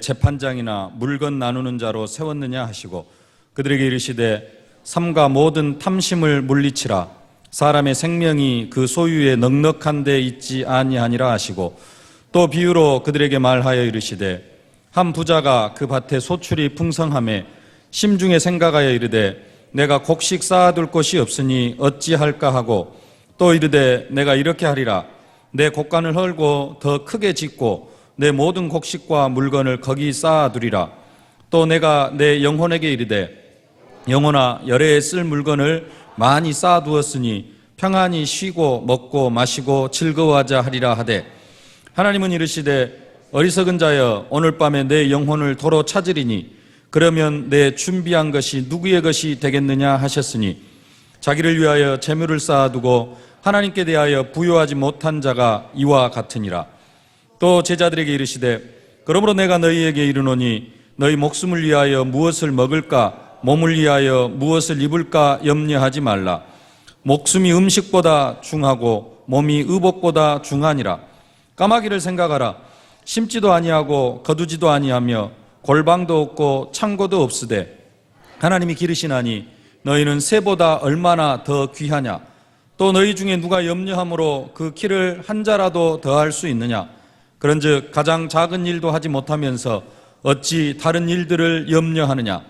재판장이나 물건 나누는 자로 세웠느냐 하시고 그들에게 이르시되 삼가 모든 탐심을 물리치라. 사람의 생명이 그 소유에 넉넉한 데 있지 아니하니라 하시고 또 비유로 그들에게 말하여 이르시되 한 부자가 그 밭에 소출이 풍성하매 심중에 생각하여 이르되 내가 곡식 쌓아둘 곳이 없으니 어찌할까 하고 또 이르되 내가 이렇게 하리라. 내 곡간을 헐고 더 크게 짓고 내 모든 곡식과 물건을 거기 쌓아두리라. 또 내가 내 영혼에게 이르되 영혼아 열애에 쓸 물건을 많이 쌓아두었으니 평안히 쉬고 먹고 마시고 즐거워하자 하리라 하되 하나님은 이르시되 어리석은 자여 오늘 밤에 내 영혼을 도로 찾으리니 그러면 내 준비한 것이 누구의 것이 되겠느냐 하셨으니 자기를 위하여 재물을 쌓아두고 하나님께 대하여 부요하지 못한 자가 이와 같으니라. 또 제자들에게 이르시되 그러므로 내가 너희에게 이르노니 너희 목숨을 위하여 무엇을 먹을까 몸을 위하여 무엇을 입을까 염려하지 말라. 목숨이 음식보다 중하고 몸이 의복보다 중하니라. 까마귀를 생각하라. 심지도 아니하고 거두지도 아니하며 골방도 없고 창고도 없으되 하나님이 기르시나니 너희는 새보다 얼마나 더 귀하냐. 또 너희 중에 누가 염려함으로 그 키를 한 자라도 더할 수 있느냐. 그런즉 가장 작은 일도 하지 못하면서 어찌 다른 일들을 염려하느냐.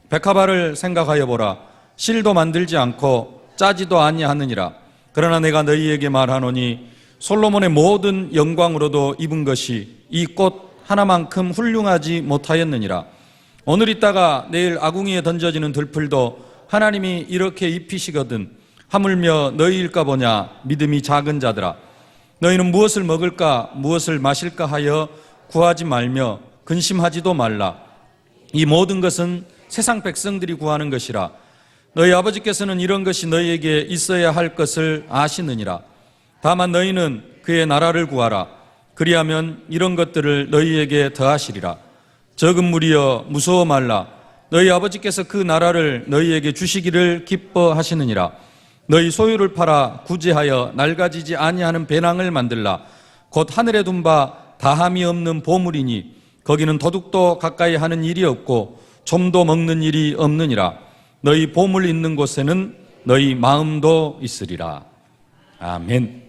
백합화를 생각하여 보라. 실도 만들지 않고 짜지도 아니하느니라. 그러나 내가 너희에게 말하노니 솔로몬의 모든 영광으로도 입은 것이 이 꽃 하나만큼 훌륭하지 못하였느니라. 오늘 있다가 내일 아궁이에 던져지는 들풀도 하나님이 이렇게 입히시거든 하물며 너희일까 보냐 믿음이 작은 자들아. 너희는 무엇을 먹을까 무엇을 마실까 하여 구하지 말며 근심하지도 말라. 이 모든 것은 세상 백성들이 구하는 것이라. 너희 아버지께서는 이런 것이 너희에게 있어야 할 것을 아시느니라. 다만 너희는 그의 나라를 구하라. 그리하면 이런 것들을 너희에게 더하시리라. 적은 무리여 무서워 말라. 너희 아버지께서 그 나라를 너희에게 주시기를 기뻐하시느니라. 너희 소유를 팔아 구제하여 낡아지지 아니하는 배낭을 만들라. 곧 하늘에 둔 바 다함이 없는 보물이니 거기는 도둑도 가까이 하는 일이 없고 좀도 먹는 일이 없느니라. 너희 보물 있는 곳에는 너희 마음도 있으리라. 아멘.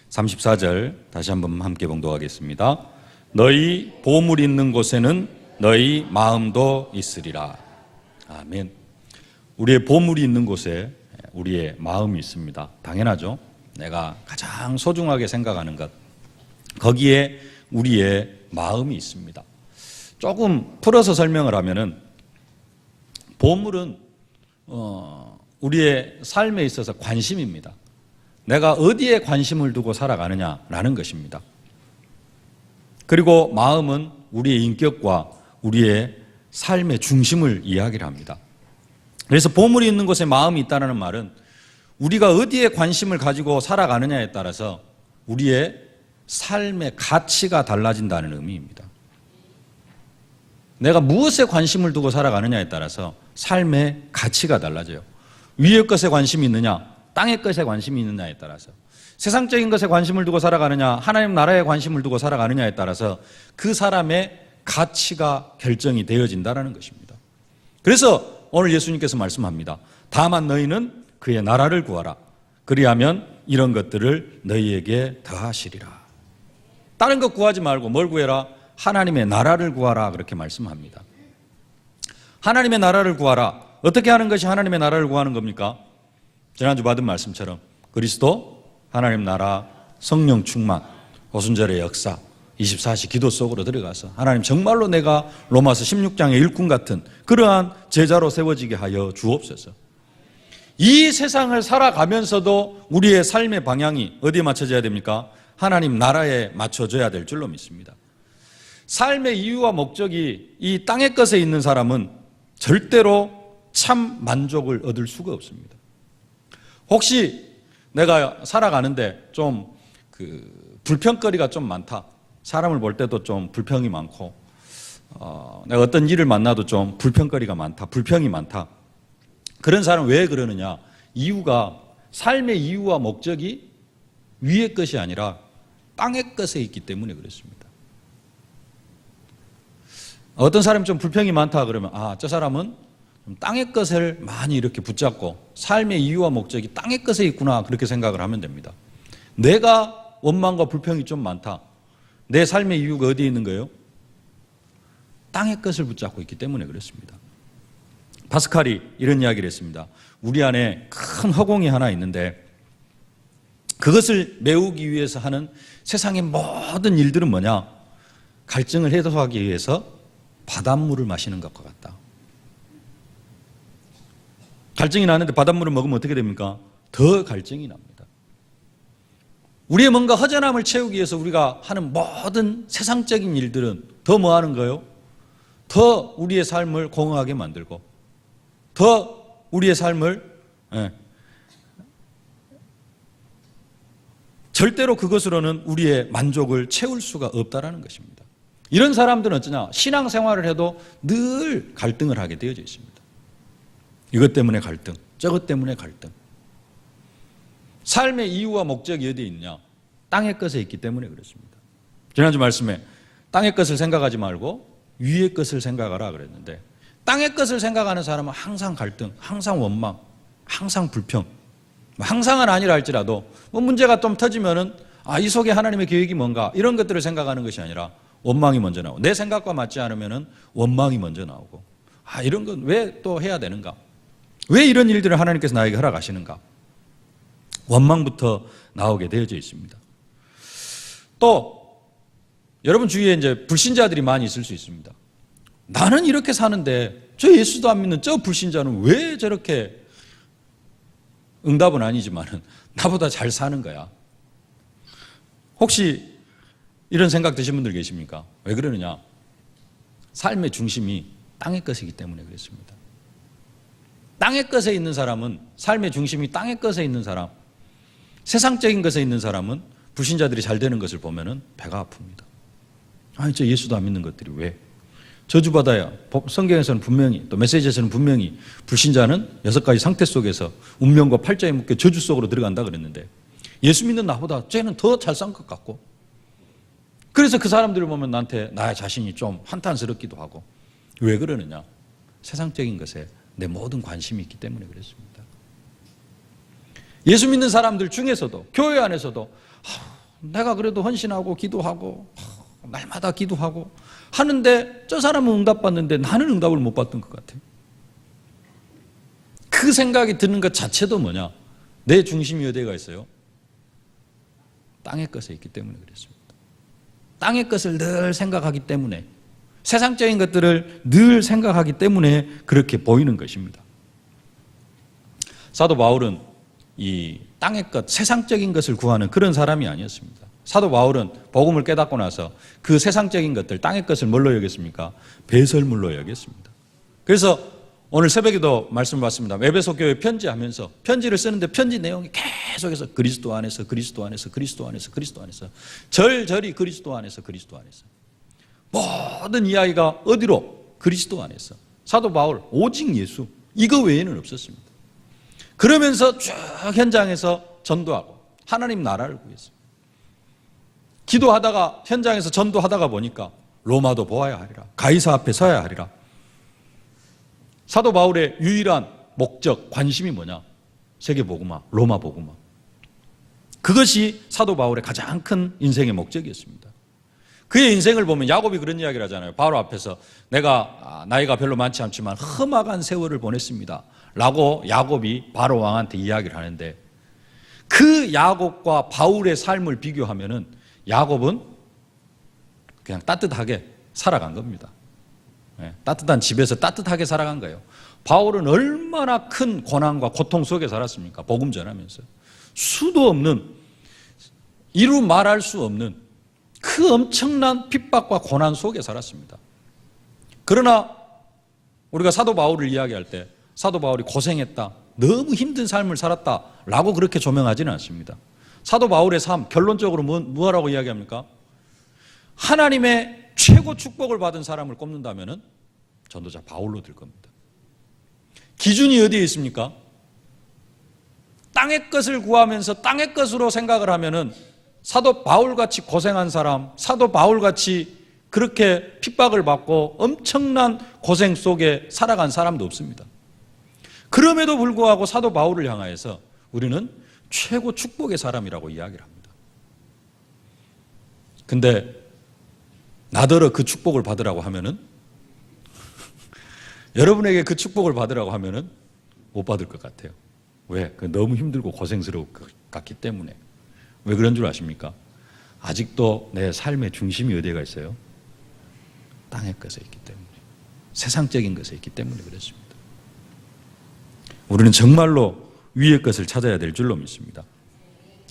34절 다시 한번 함께 봉독하겠습니다. 너희 보물 있는 곳에는 너희 마음도 있으리라. 아멘. 우리의 보물이 있는 곳에 우리의 마음이 있습니다. 당연하죠. 내가 가장 소중하게 생각하는 것, 거기에 우리의 마음이 있습니다. 조금 풀어서 설명을 하면은 보물은 우리의 삶에 있어서 관심입니다. 내가 어디에 관심을 두고 살아가느냐라는 것입니다. 그리고 마음은 우리의 인격과 우리의 삶의 중심을 이야기를 합니다. 그래서 보물이 있는 곳에 마음이 있다는 말은 우리가 어디에 관심을 가지고 살아가느냐에 따라서 우리의 삶의 가치가 달라진다는 의미입니다. 내가 무엇에 관심을 두고 살아가느냐에 따라서 삶의 가치가 달라져요. 위의 것에 관심이 있느냐, 땅의 것에 관심이 있느냐에 따라서, 세상적인 것에 관심을 두고 살아가느냐, 하나님 나라에 관심을 두고 살아가느냐에 따라서 그 사람의 가치가 결정이 되어진다는 것입니다. 그래서 오늘 예수님께서 말씀합니다. 다만 너희는 그의 나라를 구하라. 그리하면 이런 것들을 너희에게 더하시리라. 다른 것 구하지 말고 뭘 구해라? 하나님의 나라를 구하라. 그렇게 말씀합니다. 하나님의 나라를 구하라. 어떻게 하는 것이 하나님의 나라를 구하는 겁니까? 지난주 받은 말씀처럼 그리스도, 하나님 나라, 성령 충만, 오순절의 역사, 24시 기도 속으로 들어가서 하나님 정말로 내가 로마서 16장의 일꾼 같은 그러한 제자로 세워지게 하여 주옵소서. 이 세상을 살아가면서도 우리의 삶의 방향이 어디에 맞춰져야 됩니까? 하나님 나라에 맞춰져야 될 줄로 믿습니다. 삶의 이유와 목적이 이 땅의 것에 있는 사람은 절대로 참 만족을 얻을 수가 없습니다. 혹시 내가 살아가는데 좀 불평거리가 좀 많다. 사람을 볼 때도 좀 불평이 많고 내가 어떤 일을 만나도 좀 불평거리가 많다. 불평이 많다. 그런 사람은 왜 그러느냐? 이유가 삶의 이유와 목적이 위의 것이 아니라 땅의 것에 있기 때문에 그렇습니다. 어떤 사람이 좀 불평이 많다 그러면 저 사람은 땅의 것을 많이 이렇게 붙잡고 삶의 이유와 목적이 땅의 것에 있구나 그렇게 생각을 하면 됩니다. 내가 원망과 불평이 좀 많다. 내 삶의 이유가 어디에 있는 거예요? 땅의 것을 붙잡고 있기 때문에 그렇습니다. 파스칼이 이런 이야기를 했습니다. 우리 안에 큰 허공이 하나 있는데 그것을 메우기 위해서 하는 세상의 모든 일들은 뭐냐? 갈증을 해소하기 위해서 바닷물을 마시는 것과 같다. 갈증이 나는데 바닷물을 먹으면 어떻게 됩니까? 더 갈증이 납니다. 우리의 뭔가 허전함을 채우기 위해서 우리가 하는 모든 세상적인 일들은 더 뭐 하는 거예요? 더 우리의 삶을 공허하게 만들고 더 우리의 삶을 절대로 그것으로는 우리의 만족을 채울 수가 없다라는 것입니다. 이런 사람들은 어쩌냐? 신앙생활을 해도 늘 갈등을 하게 되어져 있습니다. 이것 때문에 갈등, 저것 때문에 갈등. 삶의 이유와 목적이 어디에 있냐? 땅의 것에 있기 때문에 그렇습니다. 지난주 말씀에 땅의 것을 생각하지 말고 위의 것을 생각하라 그랬는데 땅의 것을 생각하는 사람은 항상 갈등, 항상 원망, 항상 불평. 항상은 아니라 할지라도 문제가 좀 터지면은 이 속에 하나님의 계획이 뭔가 이런 것들을 생각하는 것이 아니라 원망이 먼저 나오고 내 생각과 맞지 않으면은 원망이 먼저 나오고 이런 건 왜 또 해야 되는가? 왜 이런 일들을 하나님께서 나에게 허락하시는가? 원망부터 나오게 되어져 있습니다. 또 여러분 주위에 이제 불신자들이 많이 있을 수 있습니다. 나는 이렇게 사는데 저 예수도 안 믿는 저 불신자는 왜 저렇게 응답은 아니지만은 나보다 잘 사는 거야. 혹시 이런 생각 드신 분들 계십니까? 왜 그러느냐? 삶의 중심이 땅의 것이기 때문에 그렇습니다. 땅의 것에 있는 사람은 삶의 중심이 땅의 것에 있는 사람, 세상적인 것에 있는 사람은 불신자들이 잘 되는 것을 보면은 배가 아픕니다. 저 예수도 안 믿는 것들이 왜? 저주받아야 성경에서는 분명히 또 메시지에서는 분명히 불신자는 6가지 상태 속에서 운명과 팔자에 묶여 저주 속으로 들어간다 그랬는데 예수 믿는 나보다 쟤는 더 잘 산 것 같고 그래서 그 사람들을 보면 나한테 나의 자신이 좀 한탄스럽기도 하고 왜 그러느냐? 세상적인 것에 내 모든 관심이 있기 때문에 그렇습니다. 예수 믿는 사람들 중에서도 교회 안에서도 내가 그래도 헌신하고 기도하고 날마다 기도하고 하는데 저 사람은 응답받는데 나는 응답을 못 받던 것 같아요. 그 생각이 드는 것 자체도 뭐냐? 내 중심이 어디가 있어요? 땅의 것에 있기 때문에 그렇습니다. 땅의 것을 늘 생각하기 때문에 세상적인 것들을 늘 생각하기 때문에 그렇게 보이는 것입니다. 사도 바울은 이 땅의 것, 세상적인 것을 구하는 그런 사람이 아니었습니다. 사도 바울은 복음을 깨닫고 나서 그 세상적인 것들, 땅의 것을 뭘로 여겼습니까? 배설물로 여겼습니다. 그래서 오늘 새벽에도 말씀을 받습니다. 에베소 교회 편지하면서 편지를 쓰는데 편지 내용이 계속해서 그리스도 안에서 그리스도 안에서 그리스도 안에서 그리스도 안에서 절절히 그리스도 안에서 그리스도 안에서 모든 이야기가 어디로? 그리스도 안에서. 사도 바울 오직 예수 이거 외에는 없었습니다. 그러면서 쭉 현장에서 전도하고 하나님 나라를 구했어요. 기도하다가 현장에서 전도하다가 보니까 로마도 보아야 하리라. 가이사 앞에 서야 하리라. 사도 바울의 유일한 목적, 관심이 뭐냐? 세계복음화, 로마 복음화. 그것이 사도 바울의 가장 큰 인생의 목적이었습니다. 그의 인생을 보면 야곱이 그런 이야기를 하잖아요. 바로 앞에서 내가 나이가 별로 많지 않지만 험악한 세월을 보냈습니다 라고 야곱이 바로 왕한테 이야기를 하는데 그 야곱과 바울의 삶을 비교하면은 야곱은 그냥 따뜻하게 살아간 겁니다. 따뜻한 집에서 따뜻하게 살아간 거예요. 바울은 얼마나 큰 고난과 고통 속에 살았습니까? 복음 전하면서 수도 없는 이루 말할 수 없는 그 엄청난 핍박과 고난 속에 살았습니다. 그러나 우리가 사도 바울을 이야기할 때 사도 바울이 고생했다, 너무 힘든 삶을 살았다라고 그렇게 조명하지는 않습니다. 사도 바울의 삶 결론적으로 뭐라고 이야기합니까? 하나님의 최고 축복을 받은 사람을 꼽는다면 전도자 바울로 들 겁니다. 기준이 어디에 있습니까? 땅의 것을 구하면서 땅의 것으로 생각을 하면은 사도 바울같이 고생한 사람, 사도 바울같이 그렇게 핍박을 받고 엄청난 고생 속에 살아간 사람도 없습니다. 그럼에도 불구하고 사도 바울을 향하여서 우리는 최고 축복의 사람이라고 이야기를 합니다. 근데 나더러 그 축복을 받으라고 하면은 여러분에게 그 축복을 받으라고 하면은 못 받을 것 같아요. 왜? 너무 힘들고 고생스러울 것 같기 때문에. 왜 그런 줄 아십니까? 아직도 내 삶의 중심이 어디가 있어요? 땅의 것에 있기 때문에. 세상적인 것에 있기 때문에 그렇습니다. 우리는 정말로 위의 것을 찾아야 될 줄로 믿습니다.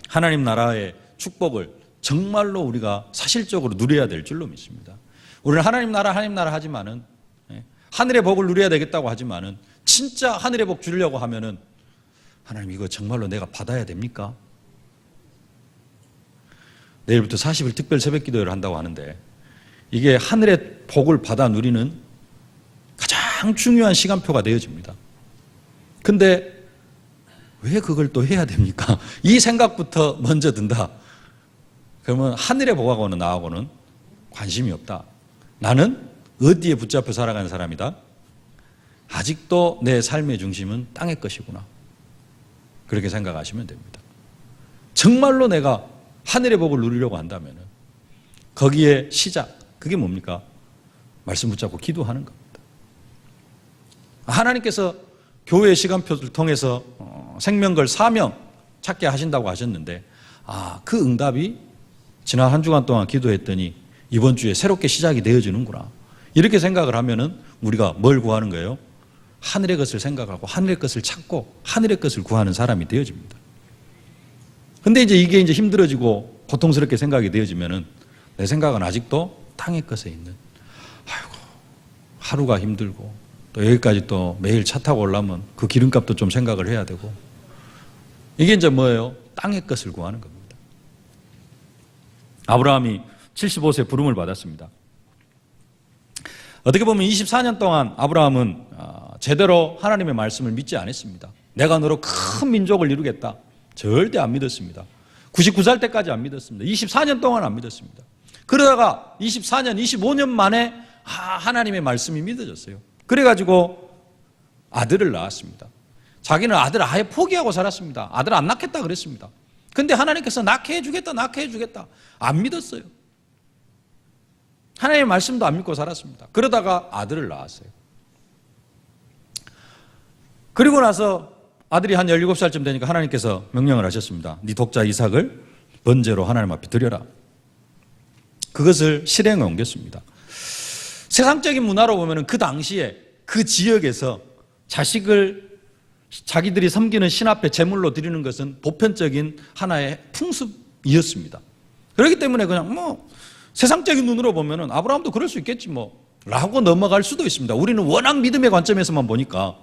하나님 나라의 축복을 정말로 우리가 사실적으로 누려야 될 줄로 믿습니다. 우리는 하나님 나라 하지만은, 하늘의 복을 누려야 되겠다고 하지만은, 진짜 하늘의 복 주려고 하면은, 하나님 이거 정말로 내가 받아야 됩니까? 내일부터 40일 특별 새벽 기도회를 한다고 하는데, 이게 하늘의 복을 받아 누리는 가장 중요한 시간표가 되어집니다. 근데 왜 그걸 또 해야 됩니까? 이 생각부터 먼저 든다. 그러면 하늘의 복하고는 나하고는 관심이 없다. 나는 어디에 붙잡혀 살아가는 사람이다? 아직도 내 삶의 중심은 땅의 것이구나. 그렇게 생각하시면 됩니다. 정말로 내가 하늘의 복을 누리려고 한다면 거기에 시작, 그게 뭡니까? 말씀 붙잡고 기도하는 겁니다. 하나님께서 교회 시간표를 통해서 생명걸 사명 찾게 하신다고 하셨는데, 그 응답이 지난 한 주간 동안 기도했더니 이번 주에 새롭게 시작이 되어지는구나. 이렇게 생각을 하면은 우리가 뭘 구하는 거예요? 하늘의 것을 생각하고 하늘의 것을 찾고 하늘의 것을 구하는 사람이 되어집니다. 근데 이게 힘들어지고 고통스럽게 생각이 되어지면은 내 생각은 아직도 땅의 것에 있는, 하루가 힘들고 또 여기까지 또 매일 차 타고 오려면 그 기름값도 좀 생각을 해야 되고, 이게 뭐예요? 땅의 것을 구하는 겁니다. 아브라함이 75세 부름을 받았습니다. 어떻게 보면 24년 동안 아브라함은 제대로 하나님의 말씀을 믿지 않았습니다. 내가 너로 큰 민족을 이루겠다. 절대 안 믿었습니다. 99살 때까지 안 믿었습니다. 24년 동안 안 믿었습니다. 그러다가 24년, 25년 만에 하나님의 말씀이 믿어졌어요. 그래가지고 아들을 낳았습니다. 자기는 아들 아예 포기하고 살았습니다. 아들 안 낳겠다 그랬습니다. 근데 하나님께서 낳게 해주겠다, 낳게 해주겠다. 안 믿었어요. 하나님의 말씀도 안 믿고 살았습니다. 그러다가 아들을 낳았어요. 그리고 나서 아들이 한 17살쯤 되니까 하나님께서 명령을 하셨습니다. 네 독자 이삭을 번제로 하나님 앞에 드려라. 그것을 실행에 옮겼습니다. 세상적인 문화로 보면 그 당시에 그 지역에서 자식을 자기들이 섬기는 신 앞에 제물로 드리는 것은 보편적인 하나의 풍습이었습니다. 그렇기 때문에 그냥 세상적인 눈으로 보면은 아브라함도 그럴 수 있겠지 라고 넘어갈 수도 있습니다. 우리는 워낙 믿음의 관점에서만 보니까,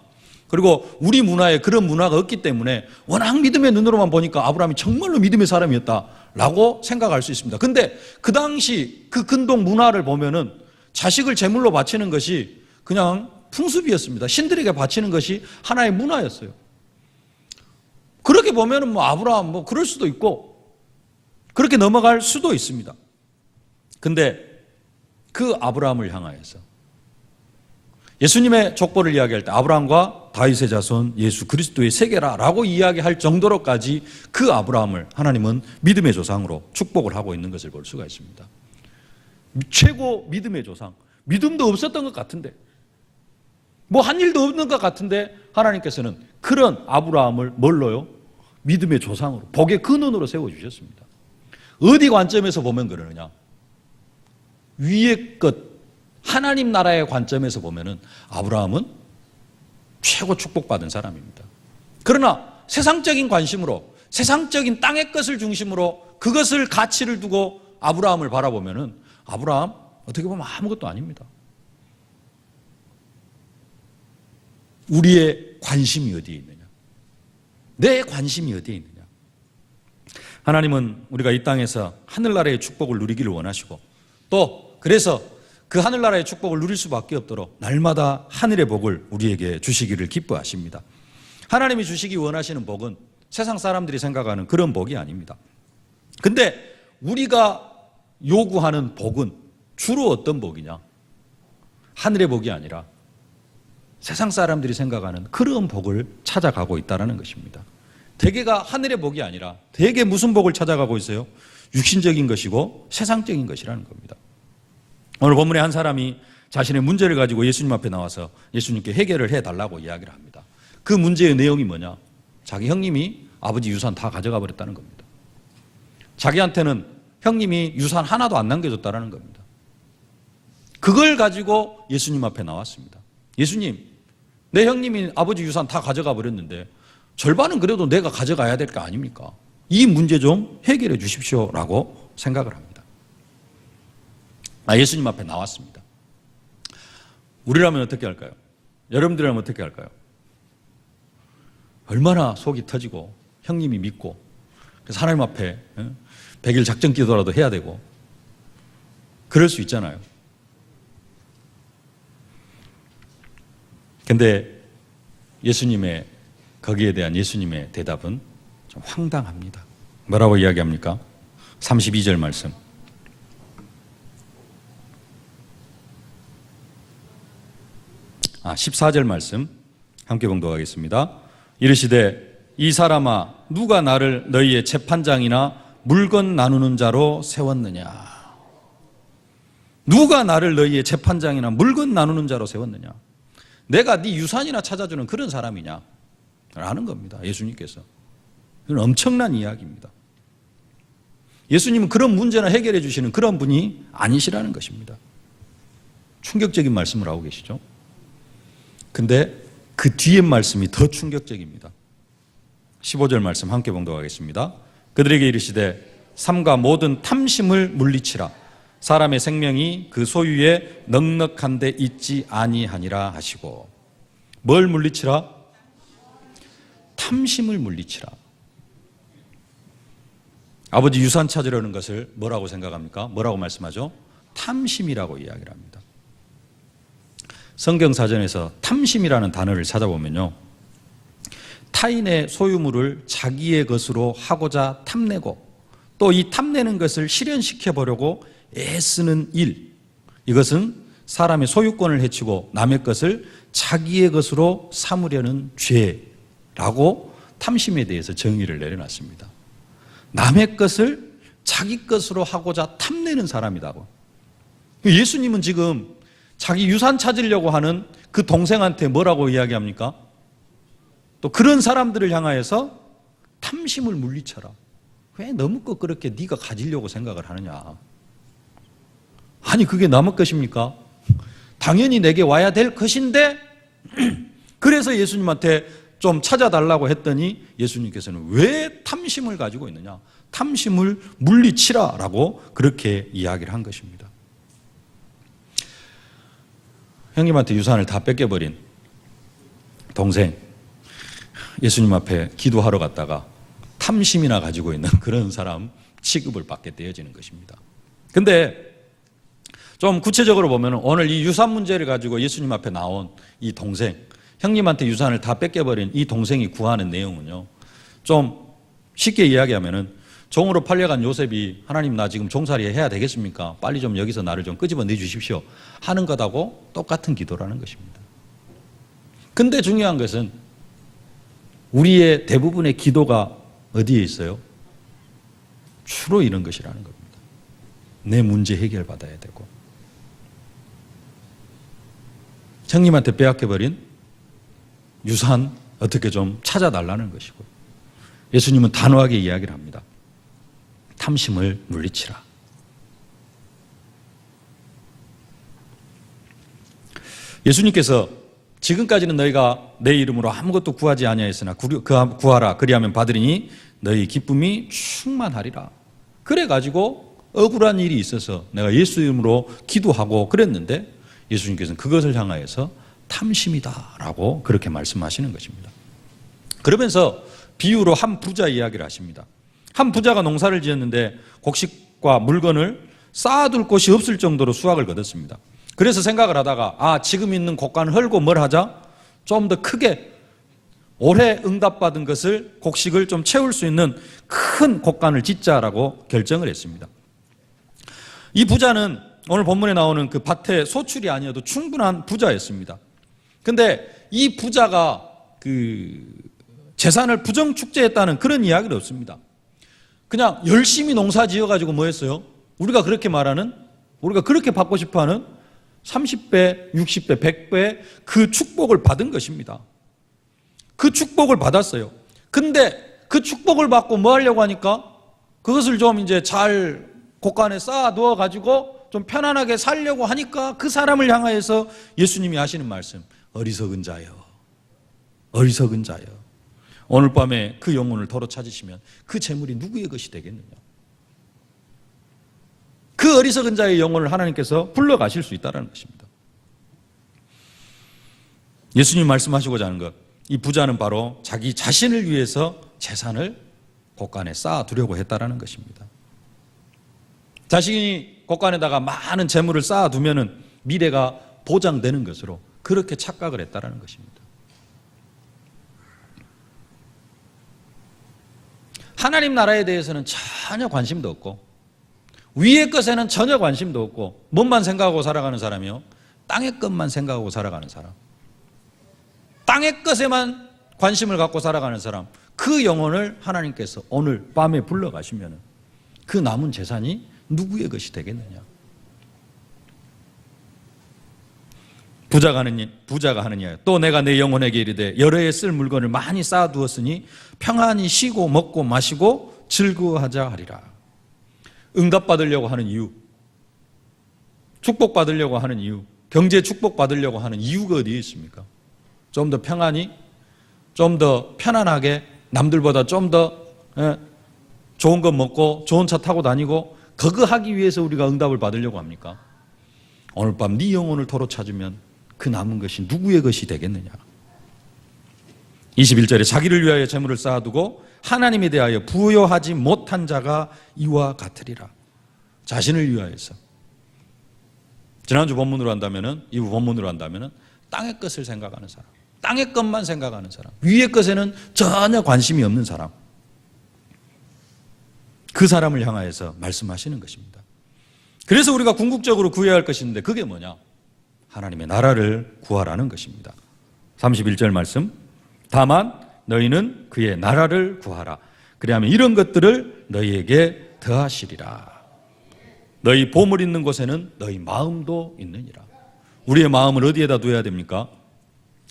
그리고 우리 문화에 그런 문화가 없기 때문에 워낙 믿음의 눈으로만 보니까 아브라함이 정말로 믿음의 사람이었다라고 생각할 수 있습니다. 근데 그 당시 그 근동 문화를 보면은 자식을 제물로 바치는 것이 그냥 풍습이었습니다. 신들에게 바치는 것이 하나의 문화였어요. 그렇게 보면은 아브라함 그럴 수도 있고 그렇게 넘어갈 수도 있습니다. 근데 그 아브라함을 향하여서 예수님의 족보를 이야기할 때 아브라함과 다윗의 자손 예수 그리스도의 세계라라고 이야기할 정도로까지 그 아브라함을 하나님은 믿음의 조상으로 축복을 하고 있는 것을 볼 수가 있습니다. 최고 믿음의 조상, 믿음도 없었던 것 같은데, 한 일도 없는 것 같은데 하나님께서는 그런 아브라함을 뭘로요? 믿음의 조상으로, 복의 근원으로 세워주셨습니다. 어디 관점에서 보면 그러느냐? 위의 것, 하나님 나라의 관점에서 보면은 아브라함은 최고 축복받은 사람입니다. 그러나 세상적인 관심으로, 세상적인 땅의 것을 중심으로 그것을 가치를 두고 아브라함을 바라보면은 아브라함 어떻게 보면 아무것도 아닙니다. 우리의 관심이 어디에 있느냐? 내 관심이 어디에 있느냐? 하나님은 우리가 이 땅에서 하늘나라의 축복을 누리기를 원하시고, 또 그래서 그 하늘나라의 축복을 누릴 수밖에 없도록 날마다 하늘의 복을 우리에게 주시기를 기뻐하십니다. 하나님이 주시기 원하시는 복은 세상 사람들이 생각하는 그런 복이 아닙니다. 근데 우리가 요구하는 복은 주로 어떤 복이냐? 하늘의 복이 아니라 세상 사람들이 생각하는 그런 복을 찾아가고 있다는 것입니다. 대개가 하늘의 복이 아니라 대개 무슨 복을 찾아가고 있어요? 육신적인 것이고 세상적인 것이라는 겁니다. 오늘 본문에 한 사람이 자신의 문제를 가지고 예수님 앞에 나와서 예수님께 해결을 해달라고 이야기를 합니다. 그 문제의 내용이 뭐냐? 자기 형님이 아버지 유산 다 가져가 버렸다는 겁니다. 자기한테는 형님이 유산 하나도 안 남겨줬다는 겁니다. 그걸 가지고 예수님 앞에 나왔습니다. 예수님, 내 형님이 아버지 유산 다 가져가 버렸는데 절반은 그래도 내가 가져가야 될 거 아닙니까? 이 문제 좀 해결해 주십시오라고 생각을 합니다. 예수님 앞에 나왔습니다. 우리라면 어떻게 할까요? 여러분들이라면 어떻게 할까요? 얼마나 속이 터지고 형님이 믿고 그래서 하나님 앞에 100일 작전 기도라도 해야 되고 그럴 수 있잖아요. 근데 예수님의 거기에 대한 예수님의 대답은 좀 황당합니다. 뭐라고 이야기합니까? 32절 말씀. 아, 14절 말씀 함께 봉독하겠습니다. 이르시되 이 사람아 누가 나를 너희의 재판장이나 물건 나누는 자로 세웠느냐? 누가 나를 너희의 재판장이나 물건 나누는 자로 세웠느냐? 내가 네 유산이나 찾아주는 그런 사람이냐? 라는 겁니다. 예수님께서. 이건 엄청난 이야기입니다. 예수님은 그런 문제나 해결해 주시는 그런 분이 아니시라는 것입니다. 충격적인 말씀을 하고 계시죠. 근데 그 뒤에 말씀이 더 충격적입니다. 15절 말씀 함께 봉독하겠습니다. 그들에게 이르시되 삼가 모든 탐심을 물리치라. 사람의 생명이 그 소유에 넉넉한 데 있지 아니하니라 하시고. 뭘 물리치라? 탐심을 물리치라. 아버지 유산 찾으려는 것을 뭐라고 생각합니까? 뭐라고 말씀하죠? 탐심이라고 이야기를 합니다. 성경사전에서 탐심이라는 단어를 찾아보면요, 타인의 소유물을 자기의 것으로 하고자 탐내고 또 이 탐내는 것을 실현시켜 보려고 애쓰는 일, 이것은 사람의 소유권을 해치고 남의 것을 자기의 것으로 삼으려는 죄라고 탐심에 대해서 정의를 내려놨습니다. 남의 것을 자기 것으로 하고자 탐내는 사람이라고. 예수님은 지금 자기 유산 찾으려고 하는 그 동생한테 뭐라고 이야기합니까? 또 그런 사람들을 향하여서 탐심을 물리쳐라. 왜 너무껏 그렇게 네가 가지려고 생각을 하느냐? 아니 그게 남의 것입니까? 당연히 내게 와야 될 것인데 그래서 예수님한테 좀 찾아달라고 했더니 예수님께서는 왜 탐심을 가지고 있느냐? 탐심을 물리치라라고 그렇게 이야기를 한 것입니다. 형님한테 유산을 다 뺏겨버린 동생, 예수님 앞에 기도하러 갔다가 탐심이나 가지고 있는 그런 사람 취급을 받게 되어지는 것입니다. 근데 좀 구체적으로 보면 오늘 이 유산 문제를 가지고 예수님 앞에 나온 이 동생, 형님한테 유산을 다 뺏겨버린 이 동생이 구하는 내용은요, 좀 쉽게 이야기하면은 종으로 팔려간 요셉이 하나님 나 지금 종살이 해야 되겠습니까? 빨리 좀 여기서 나를 좀 끄집어 내주십시오 하는 것하고 똑같은 기도라는 것입니다. 근데 중요한 것은 우리의 대부분의 기도가 어디에 있어요? 주로 이런 것이라는 겁니다. 내 문제 해결받아야 되고 형님한테 빼앗겨버린 유산 어떻게 좀 찾아달라는 것이고, 예수님은 단호하게 이야기를 합니다. 탐심을 물리치라. 예수님께서 지금까지는 너희가 내 이름으로 아무것도 구하지 아니하였으나 구하라 그리하면 받으리니 너희 기쁨이 충만하리라. 그래가지고 억울한 일이 있어서 내가 예수 이름으로 기도하고 그랬는데 예수님께서는 그것을 향하여서 탐심이다라고 그렇게 말씀하시는 것입니다. 그러면서 비유로 한 부자 이야기를 하십니다. 한 부자가 농사를 지었는데 곡식과 물건을 쌓아둘 곳이 없을 정도로 수확을 거뒀습니다. 그래서 생각을 하다가 지금 있는 곡간을 헐고 뭘 하자? 좀 더 크게 올해 응답받은 것을 곡식을 좀 채울 수 있는 큰 곡간을 짓자라고 결정을 했습니다. 이 부자는 오늘 본문에 나오는 그 밭의 소출이 아니어도 충분한 부자였습니다. 근데 이 부자가 그 재산을 부정축제했다는 그런 이야기는 없습니다. 그냥 열심히 농사 지어가지고 뭐 했어요? 우리가 그렇게 말하는, 우리가 그렇게 받고 싶어하는 30배, 60배, 100배 그 축복을 받은 것입니다. 그 축복을 받았어요. 근데 그 축복을 받고 뭐 하려고 하니까 그것을 좀 이제 잘 곳간에 쌓아 두어 가지고 좀 편안하게 살려고 하니까 그 사람을 향하여서 예수님이 하시는 말씀, 어리석은 자여, 어리석은 자여. 오늘 밤에 그 영혼을 도로 찾으시면 그 재물이 누구의 것이 되겠느냐. 그 어리석은 자의 영혼을 하나님께서 불러가실 수 있다는 것입니다. 예수님 말씀하시고자 하는 것, 이 부자는 바로 자기 자신을 위해서 재산을 곳간에 쌓아두려고 했다는 것입니다. 자신이 곳간에다가 많은 재물을 쌓아두면 미래가 보장되는 것으로 그렇게 착각을 했다는 것입니다. 하나님 나라에 대해서는 전혀 관심도 없고 위의 것에는 전혀 관심도 없고 뭔만 생각하고 살아가는 사람이요, 땅의 것만 생각하고 살아가는 사람, 땅의 것에만 관심을 갖고 살아가는 사람, 그 영혼을 하나님께서 오늘 밤에 불러가시면 그 남은 재산이 누구의 것이 되겠느냐. 부자가 하는 이야기, 또 내가 내 영혼에게 이르되 여러 해 쓸 물건을 많이 쌓아두었으니 평안히 쉬고 먹고 마시고 즐거워하자 하리라. 응답받으려고 하는 이유, 축복받으려고 하는 이유, 경제 축복받으려고 하는 이유가 어디에 있습니까? 좀 더 평안히, 좀 더 편안하게, 남들보다 좀 더 좋은 것 먹고 좋은 차 타고 다니고 그거 하기 위해서 우리가 응답을 받으려고 합니까? 오늘 밤 네 영혼을 도로 찾으면 그 남은 것이 누구의 것이 되겠느냐. 21절에 자기를 위하여 재물을 쌓아두고 하나님에 대하여 부여하지 못한 자가 이와 같으리라. 자신을 위하여서. 지난주 본문으로 한다면은, 이후 본문으로 한다면은 땅의 것을 생각하는 사람, 땅의 것만 생각하는 사람, 위의 것에는 전혀 관심이 없는 사람, 그 사람을 향하여서 말씀하시는 것입니다. 그래서 우리가 궁극적으로 구해야 할 것이 있는데 그게 뭐냐? 하나님의 나라를 구하라는 것입니다. 31절 말씀, 다만 너희는 그의 나라를 구하라. 그리하면 이런 것들을 너희에게 더하시리라. 너희 보물 있는 곳에는 너희 마음도 있느니라. 우리의 마음을 어디에다 두어야 됩니까?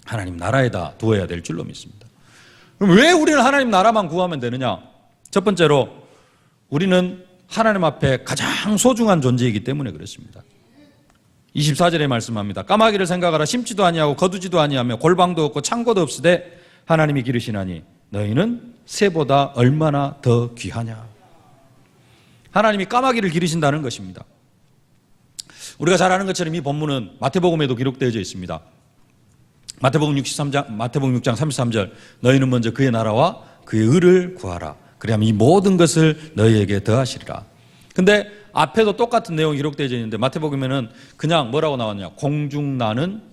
하나님 나라에다 두어야 될 줄로 믿습니다. 그럼 왜 우리는 하나님 나라만 구하면 되느냐? 첫 번째로 우리는 하나님 앞에 가장 소중한 존재이기 때문에 그렇습니다. 24절에 말씀합니다. 까마귀를 생각하라. 심지도 아니하고 거두지도 아니하며 골방도 없고 창고도 없으되 하나님이 기르시나니 너희는 새보다 얼마나 더 귀하냐. 하나님이 까마귀를 기르신다는 것입니다. 우리가 잘 아는 것처럼 이 본문은 마태복음에도 기록되어져 있습니다. 마태복음 6장 33절, 너희는 먼저 그의 나라와 그의 의를 구하라. 그리하면 이 모든 것을 너희에게 더하시리라. 근데 앞에도 똑같은 내용이 기록되어져 있는데 마태복음에는 그냥 뭐라고 나왔냐? 공중 나는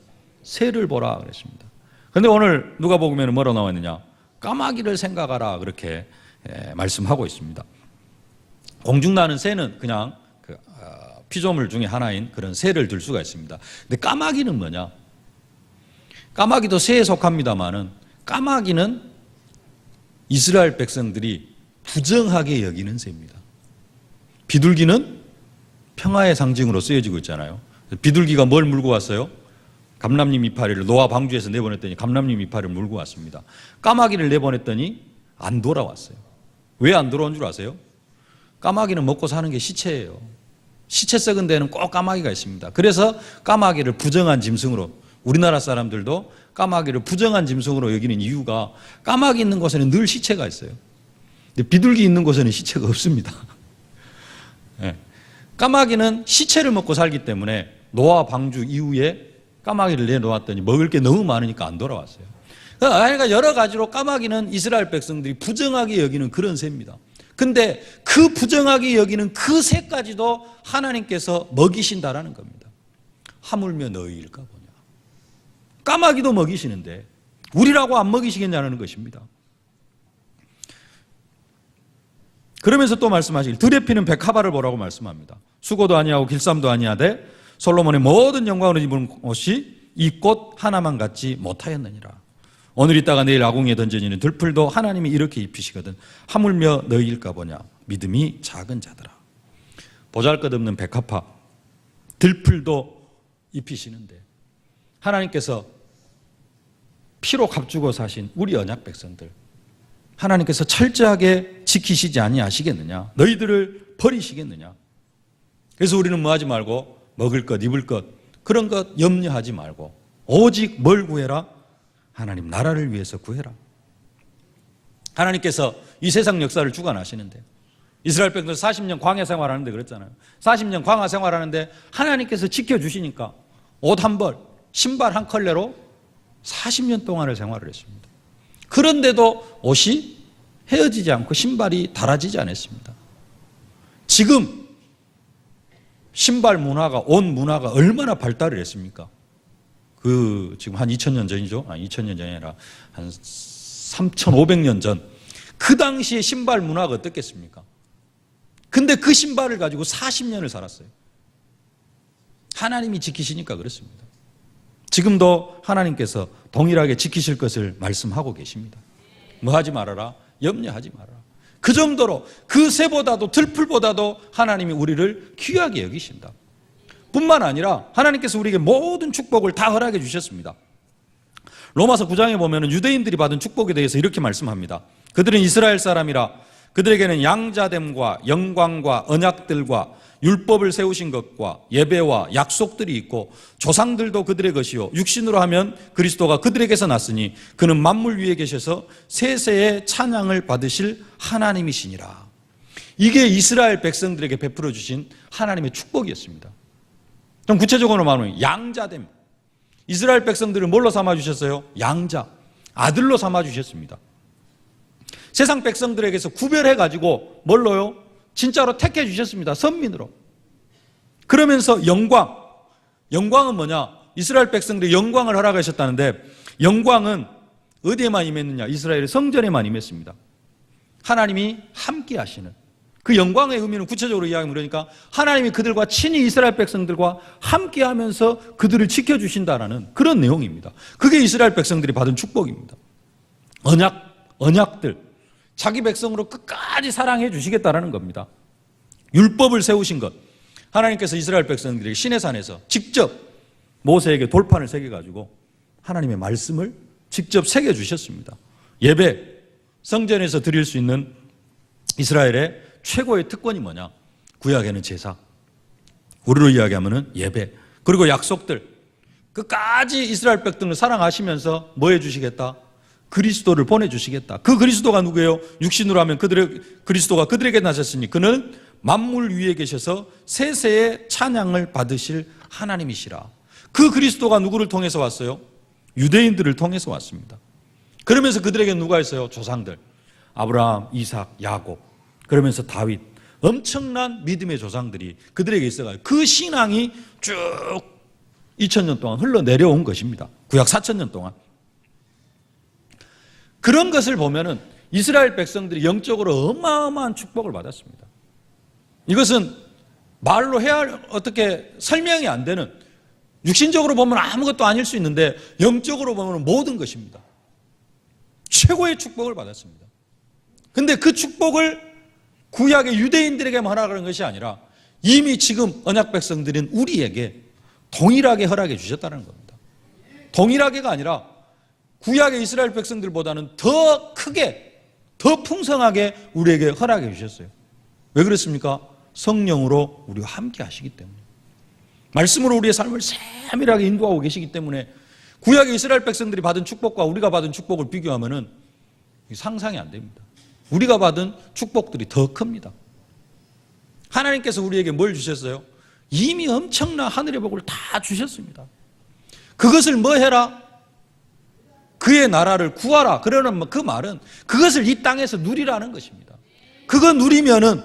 새를 보라 그랬습니다. 근데 오늘 누가복음에는 뭐라고 나와 있느냐? 까마귀를 생각하라 그렇게 말씀하고 있습니다. 공중 나는 새는 그냥 피조물 중에 하나인 그런 새를 들 수가 있습니다. 근데 까마귀는 뭐냐? 까마귀도 새에 속합니다만은 까마귀는 이스라엘 백성들이 부정하게 여기는 새입니다. 비둘기는 평화의 상징으로 쓰여지고 있잖아요. 비둘기가 뭘 물고 왔어요? 감람님 이파리를 노아 방주에서 내보냈더니 감람님 이파리를 물고 왔습니다. 까마귀를 내보냈더니 안 돌아왔어요. 왜 안 돌아온 줄 아세요? 까마귀는 먹고 사는 게 시체예요. 시체 썩은 데는 꼭 까마귀가 있습니다. 그래서 까마귀를 부정한 짐승으로, 우리나라 사람들도 까마귀를 부정한 짐승으로 여기는 이유가 까마귀 있는 곳에는 늘 시체가 있어요. 근데 비둘기 있는 곳에는 시체가 없습니다. 네. 까마귀는 시체를 먹고 살기 때문에 노아 방주 이후에 까마귀를 내놓았더니 먹을 게 너무 많으니까 안 돌아왔어요. 그러니까 여러 가지로 까마귀는 이스라엘 백성들이 부정하게 여기는 그런 새입니다. 근데 그 부정하게 여기는 그 새까지도 하나님께서 먹이신다라는 겁니다. 하물며 너희일까 보냐. 까마귀도 먹이시는데 우리라고 안 먹이시겠냐는 것입니다. 그러면서 또 말씀하시길 들에 피는 백합화를 보라고 말씀합니다. 수고도 아니하고 길쌈도 아니하되 솔로몬의 모든 영광을 입은 옷이 이 꽃 하나만 갖지 못하였느니라. 오늘 있다가 내일 아궁이에 던져지는 들풀도 하나님이 이렇게 입히시거든 하물며 너희일까 보냐. 믿음이 작은 자들아. 보잘것없는 백합화 들풀도 입히시는데 하나님께서 피로 값주고 사신 우리 언약 백성들 하나님께서 철저하게 지키시지 아니하시겠느냐. 너희들을 버리시겠느냐. 그래서 우리는 뭐 하지 말고 먹을 것 입을 것 그런 것 염려하지 말고 오직 뭘 구해라? 하나님 나라를 위해서 구해라. 하나님께서 이 세상 역사를 주관하시는데 이스라엘 백성들 40년 광야 생활하는데 그랬잖아요. 40년 광야 생활하는데 하나님께서 지켜주시니까 옷 한 벌, 신발 한 컬레로 40년 동안을 생활을 했습니다. 그런데도 옷이 헤어지지 않고 신발이 닳아지지 않았습니다. 지금 신발 문화가 옷 문화가 얼마나 발달을 했습니까? 지금 한 2000년 전이죠. 2000년 전이 아니라 한 3500년 전. 그 당시에 신발 문화가 어떻겠습니까? 근데 그 신발을 가지고 40년을 살았어요. 하나님이 지키시니까 그렇습니다. 지금도 하나님께서 동일하게 지키실 것을 말씀하고 계십니다. 뭐 하지 말아라? 염려하지 말아라. 그 정도로 그 새보다도 들풀보다도 하나님이 우리를 귀하게 여기신다. 뿐만 아니라 하나님께서 우리에게 모든 축복을 다 허락해 주셨습니다. 로마서 9장에 보면 유대인들이 받은 축복에 대해서 이렇게 말씀합니다. 그들은 이스라엘 사람이라 그들에게는 양자됨과 영광과 언약들과 율법을 세우신 것과 예배와 약속들이 있고 조상들도 그들의 것이요 육신으로 하면 그리스도가 그들에게서 났으니 그는 만물 위에 계셔서 세세의 찬양을 받으실 하나님이시니라. 이게 이스라엘 백성들에게 베풀어 주신 하나님의 축복이었습니다. 좀 구체적으로 말하면 양자됨. 이스라엘 백성들을 뭘로 삼아 주셨어요? 양자, 아들로 삼아 주셨습니다. 세상 백성들에게서 구별해 가지고 뭘로요? 진짜로 택해 주셨습니다. 선민으로. 그러면서 영광은 뭐냐? 이스라엘 백성들이 영광을 허락하셨다는데 영광은 어디에만 임했느냐? 이스라엘의 성전에만 임했습니다. 하나님이 함께 하시는 그 영광의 의미는 구체적으로 이야기하면 그러니까 하나님이 그들과 친히 이스라엘 백성들과 함께 하면서 그들을 지켜주신다라는 그런 내용입니다. 그게 이스라엘 백성들이 받은 축복입니다. 언약들. 자기 백성으로 끝까지 사랑해 주시겠다라는 겁니다. 율법을 세우신 것. 하나님께서 이스라엘 백성들에게 시내산에서 직접 모세에게 돌판을 새겨가지고 하나님의 말씀을 직접 새겨주셨습니다. 예배, 성전에서 드릴 수 있는 이스라엘의 최고의 특권이 뭐냐? 구약에는 제사, 우리로 이야기하면 예배, 그리고 약속들. 끝까지 이스라엘 백성을 사랑하시면서 뭐 해주시겠다? 그리스도를 보내주시겠다. 그 그리스도가 누구예요? 육신으로 하면 그리스도가 그들에게 나셨으니 그는 만물 위에 계셔서 세세의 찬양을 받으실 하나님이시라. 그 그리스도가 누구를 통해서 왔어요? 유대인들을 통해서 왔습니다. 그러면서 그들에게 누가 있어요? 조상들. 아브라함, 이삭, 야곱. 그러면서 다윗. 엄청난 믿음의 조상들이 그들에게 있어가지고 그 신앙이 쭉 2000년 동안 흘러내려온 것입니다. 구약 4000년 동안. 그런 것을 보면은 이스라엘 백성들이 영적으로 어마어마한 축복을 받았습니다. 이것은 말로 어떻게 설명이 안 되는, 육신적으로 보면 아무것도 아닐 수 있는데 영적으로 보면 모든 것입니다. 최고의 축복을 받았습니다. 근데 그 축복을 구약의 유대인들에게만 허락하는 것이 아니라 이미 지금 언약 백성들인 우리에게 동일하게 허락해 주셨다는 겁니다. 동일하게가 아니라 구약의 이스라엘 백성들보다는 더 크게, 더 풍성하게 우리에게 허락해 주셨어요. 왜 그렇습니까? 성령으로 우리와 함께 하시기 때문에, 말씀으로 우리의 삶을 세밀하게 인도하고 계시기 때문에 구약의 이스라엘 백성들이 받은 축복과 우리가 받은 축복을 비교하면 상상이 안 됩니다. 우리가 받은 축복들이 더 큽니다. 하나님께서 우리에게 뭘 주셨어요? 이미 엄청난 하늘의 복을 다 주셨습니다. 그것을 뭐 해라? 그의 나라를 구하라. 그러는 그 말은 그것을 이 땅에서 누리라는 것입니다. 그거 누리면은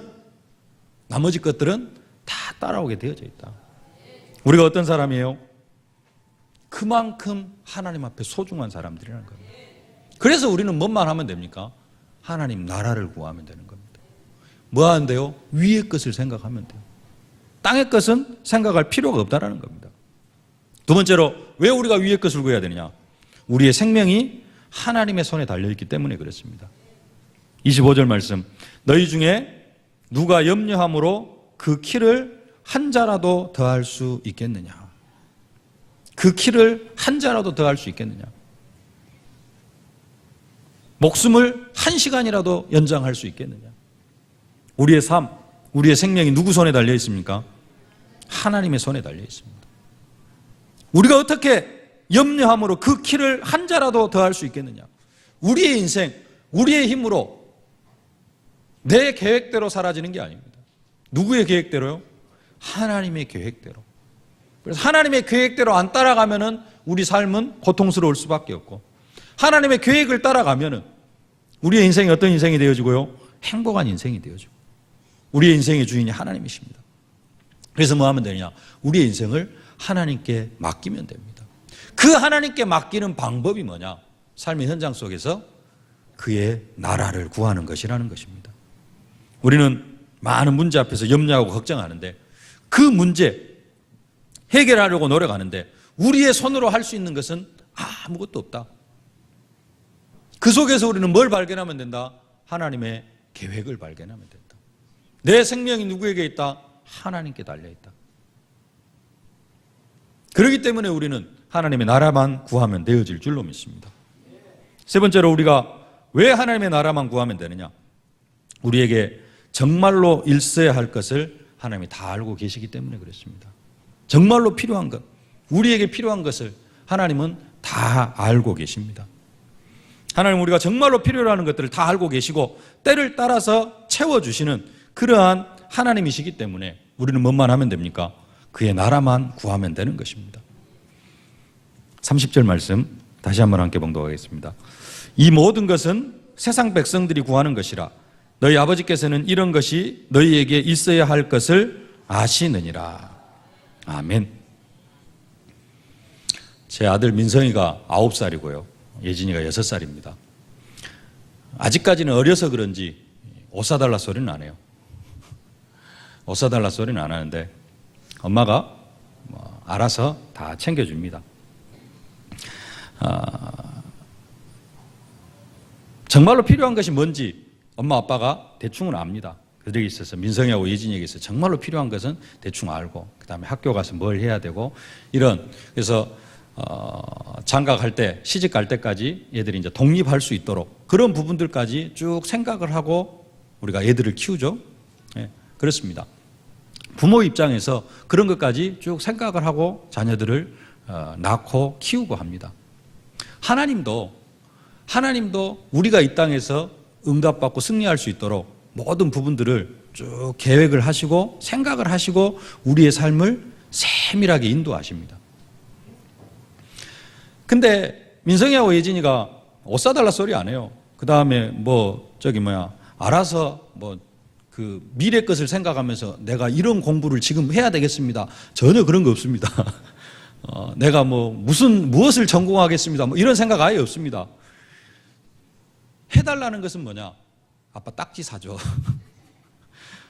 나머지 것들은 다 따라오게 되어져 있다. 우리가 어떤 사람이에요? 그만큼 하나님 앞에 소중한 사람들이라는 겁니다. 그래서 우리는 뭔만 하면 됩니까? 하나님 나라를 구하면 되는 겁니다. 뭐 하는데요? 위의 것을 생각하면 돼요. 땅의 것은 생각할 필요가 없다라는 겁니다. 두 번째로 왜 우리가 위의 것을 구해야 되느냐? 우리의 생명이 하나님의 손에 달려있기 때문에 그렇습니다. 25절 말씀, 너희 중에 누가 염려함으로 그 키를 한 자라도 더할 수 있겠느냐? 그 키를 한 자라도 더할 수 있겠느냐? 목숨을 1시간이라도 연장할 수 있겠느냐? 우리의 삶, 우리의 생명이 누구 손에 달려 있습니까? 하나님의 손에 달려 있습니다. 우리가 어떻게 염려함으로 그 키를 한 자라도 더할 수 있겠느냐? 우리의 인생, 우리의 힘으로 내 계획대로 사라지는 게 아닙니다. 누구의 계획대로요? 하나님의 계획대로. 그래서 하나님의 계획대로 안 따라가면은 우리 삶은 고통스러울 수밖에 없고, 하나님의 계획을 따라가면은 우리의 인생이 어떤 인생이 되어지고요? 행복한 인생이 되어지고, 우리의 인생의 주인이 하나님이십니다. 그래서 뭐 하면 되느냐? 우리의 인생을 하나님께 맡기면 됩니다. 그 하나님께 맡기는 방법이 뭐냐? 삶의 현장 속에서 그의 나라를 구하는 것이라는 것입니다. 우리는 많은 문제 앞에서 염려하고 걱정하는데, 그 문제 해결하려고 노력하는데 우리의 손으로 할 수 있는 것은 아무것도 없다. 그 속에서 우리는 뭘 발견하면 된다? 하나님의 계획을 발견하면 된다. 내 생명이 누구에게 있다? 하나님께 달려있다. 그렇기 때문에 우리는 하나님의 나라만 구하면 되어질 줄로 믿습니다. 세 번째로 우리가 왜 하나님의 나라만 구하면 되느냐? 우리에게 정말로 일써야 할 것을 하나님이 다 알고 계시기 때문에 그렇습니다. 정말로 필요한 것, 우리에게 필요한 것을 하나님은 다 알고 계십니다. 하나님 우리가 정말로 필요로 하는 것들을 다 알고 계시고 때를 따라서 채워주시는 그러한 하나님이시기 때문에 우리는 뭐만 하면 됩니까? 그의 나라만 구하면 되는 것입니다. 30절 말씀 다시 한번 함께 봉독하겠습니다. 이 모든 것은 세상 백성들이 구하는 것이라 너희 아버지께서는 이런 것이 너희에게 있어야 할 것을 아시느니라. 아멘. 제 아들 민성이가 9살이고요. 예진이가 6살입니다. 아직까지는 어려서 그런지 옷 사달라 소리는 안 해요. 옷 사달라 소리는 안 하는데 엄마가 알아서 다 챙겨줍니다. 정말로 필요한 것이 뭔지 엄마 아빠가 대충은 압니다. 그들에게 있어서 민성이하고 예진이에게 있어서 정말로 필요한 것은 대충 알고, 그 다음에 학교 가서 뭘 해야 되고 이런, 그래서 장가갈 때, 시집 갈 때까지 얘들이 이제 독립할 수 있도록 그런 부분들까지 쭉 생각을 하고 우리가 애들을 키우죠. 네, 그렇습니다. 부모 입장에서 그런 것까지 쭉 생각을 하고 자녀들을 낳고 키우고 합니다. 하나님도 우리가 이 땅에서 응답받고 승리할 수 있도록 모든 부분들을 쭉 계획을 하시고 생각을 하시고 우리의 삶을 세밀하게 인도하십니다. 근데 민성이하고 예진이가 옷 사달라 소리 안 해요. 그 다음에 알아서 그 미래 것을 생각하면서 내가 이런 공부를 지금 해야 되겠습니다. 전혀 그런 거 없습니다. 내가 무엇을 전공하겠습니다. 이런 생각 아예 없습니다. 해달라는 것은 뭐냐? 아빠 딱지 사줘.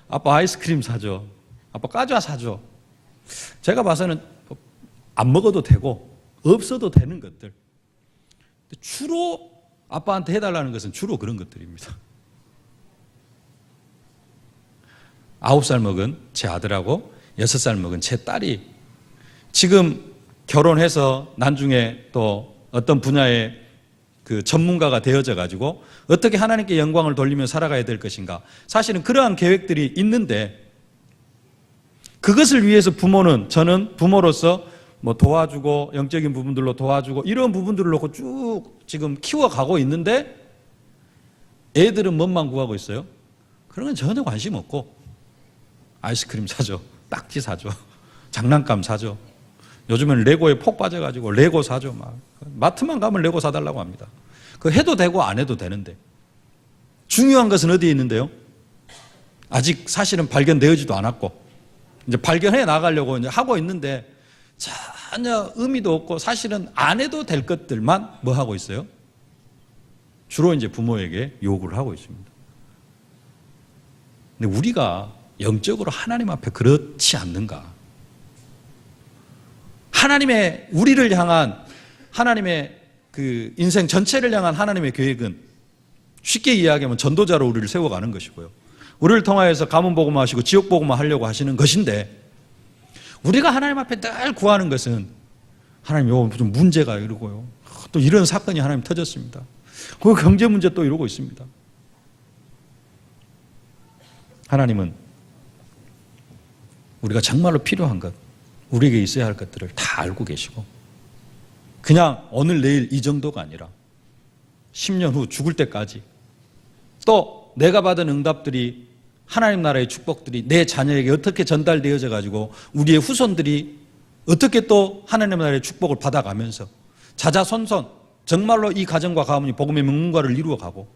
아빠 아이스크림 사줘. 아빠 과자 사줘. 제가 봐서는 안 먹어도 되고 없어도 되는 것들. 주로 아빠한테 해달라는 것은 주로 그런 것들입니다. 9살 먹은 제 아들하고 6살 먹은 제 딸이 지금 결혼해서 나중에 또 어떤 분야의 그 전문가가 되어져 가지고 어떻게 하나님께 영광을 돌리며 살아가야 될 것인가. 사실은 그러한 계획들이 있는데 그것을 위해서 저는 부모로서 도와주고 영적인 부분들로 도와주고 이런 부분들을 놓고 쭉 지금 키워가고 있는데 애들은 뭐만 구하고 있어요? 그런 건 전혀 관심 없고 아이스크림 사줘, 딱지 사줘, 장난감 사줘. 요즘은 레고에 폭 빠져가지고 레고 사줘. 마트만 가면 레고 사달라고 합니다. 그거 해도 되고 안 해도 되는데 중요한 것은 어디에 있는데요? 아직 사실은 발견되어지도 않았고 이제 발견해 나가려고 이제 하고 있는데 전혀 의미도 없고 사실은 안 해도 될 것들만 하고 있어요? 주로 이제 부모에게 요구를 하고 있습니다. 근데 우리가 영적으로 하나님 앞에 그렇지 않는가? 하나님의 우리를 향한 하나님의 그 인생 전체를 향한 하나님의 계획은 쉽게 이야기하면 전도자로 우리를 세워가는 것이고요. 우리를 통하여서 가문 복음화 하시고 지역 복음화 하려고 하시는 것인데, 우리가 하나님 앞에 늘 구하는 것은 하나님 요 좀 문제가 이러고요. 또 이런 사건이 하나님 터졌습니다. 그 경제 문제 또 이러고 있습니다. 하나님은 우리가 정말로 필요한 것, 우리에게 있어야 할 것들을 다 알고 계시고, 그냥 오늘 내일 이 정도가 아니라 10년 후 죽을 때까지, 또 내가 받은 응답들이 하나님 나라의 축복들이 내 자녀에게 어떻게 전달되어져 가지고 우리의 후손들이 어떻게 또 하나님 나라의 축복을 받아가면서 자자손손 정말로 이 가정과 가문이 복음의 명문가를 이루어가고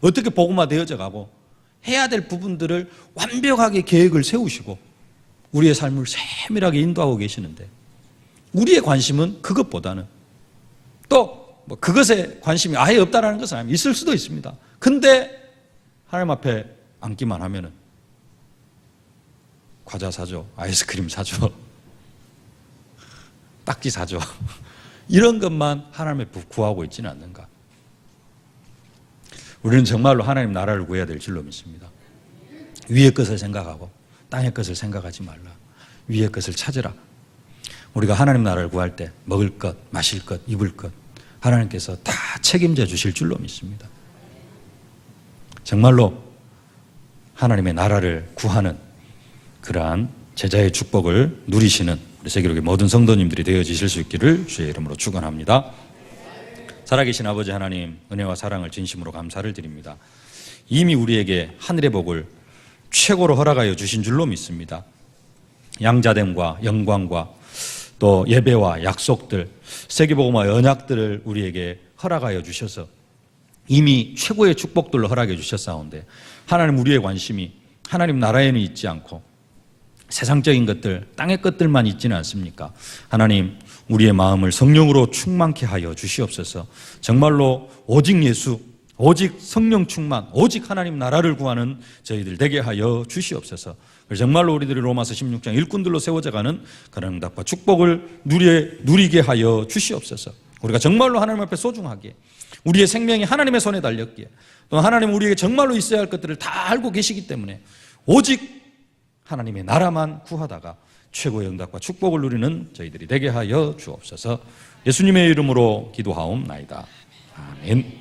어떻게 복음화되어져 가고 해야 될 부분들을 완벽하게 계획을 세우시고 우리의 삶을 세밀하게 인도하고 계시는데, 우리의 관심은 그것보다는 또 뭐 그것에 관심이 아예 없다라는 것은 아닙니다. 있을 수도 있습니다. 근데 하나님 앞에 앉기만 하면은 과자 사줘, 아이스크림 사줘, 딱지 사줘, 이런 것만 하나님 앞에 구하고 있지는 않는가? 우리는 정말로 하나님 나라를 구해야 될 줄로 믿습니다. 위의 것을 생각하고 땅의 것을 생각하지 말라. 위의 것을 찾으라. 우리가 하나님 나라를 구할 때 먹을 것, 마실 것, 입을 것 하나님께서 다 책임져 주실 줄로 믿습니다. 정말로 하나님의 나라를 구하는 그러한 제자의 축복을 누리시는 우리 세계로의 모든 성도님들이 되어지실 수 있기를 주의 이름으로 축원합니다. 살아계신 아버지 하나님, 은혜와 사랑을 진심으로 감사를 드립니다. 이미 우리에게 하늘의 복을 최고로 허락하여 주신 줄로 믿습니다. 양자됨과 영광과 또 예배와 약속들, 세계복음화 언약들을 우리에게 허락하여 주셔서 이미 최고의 축복들로 허락해 주셨사온데, 하나님 우리의 관심이 하나님 나라에는 있지 않고 세상적인 것들, 땅의 것들만 있지는 않습니까? 하나님, 우리의 마음을 성령으로 충만케 하여 주시옵소서. 정말로 오직 예수, 오직 성령 충만, 오직 하나님 나라를 구하는 저희들 되게 하여 주시옵소서. 정말로 우리들이 로마서 16장 일꾼들로 세워져가는 그런 응답과 축복을 누리게 하여 주시옵소서. 우리가 정말로 하나님 앞에 소중하게, 우리의 생명이 하나님의 손에 달렸기에, 또 하나님 우리에게 정말로 있어야 할 것들을 다 알고 계시기 때문에 오직 하나님의 나라만 구하다가 최고의 응답과 축복을 누리는 저희들이 되게 하여 주옵소서. 예수님의 이름으로 기도하옵나이다. 아멘.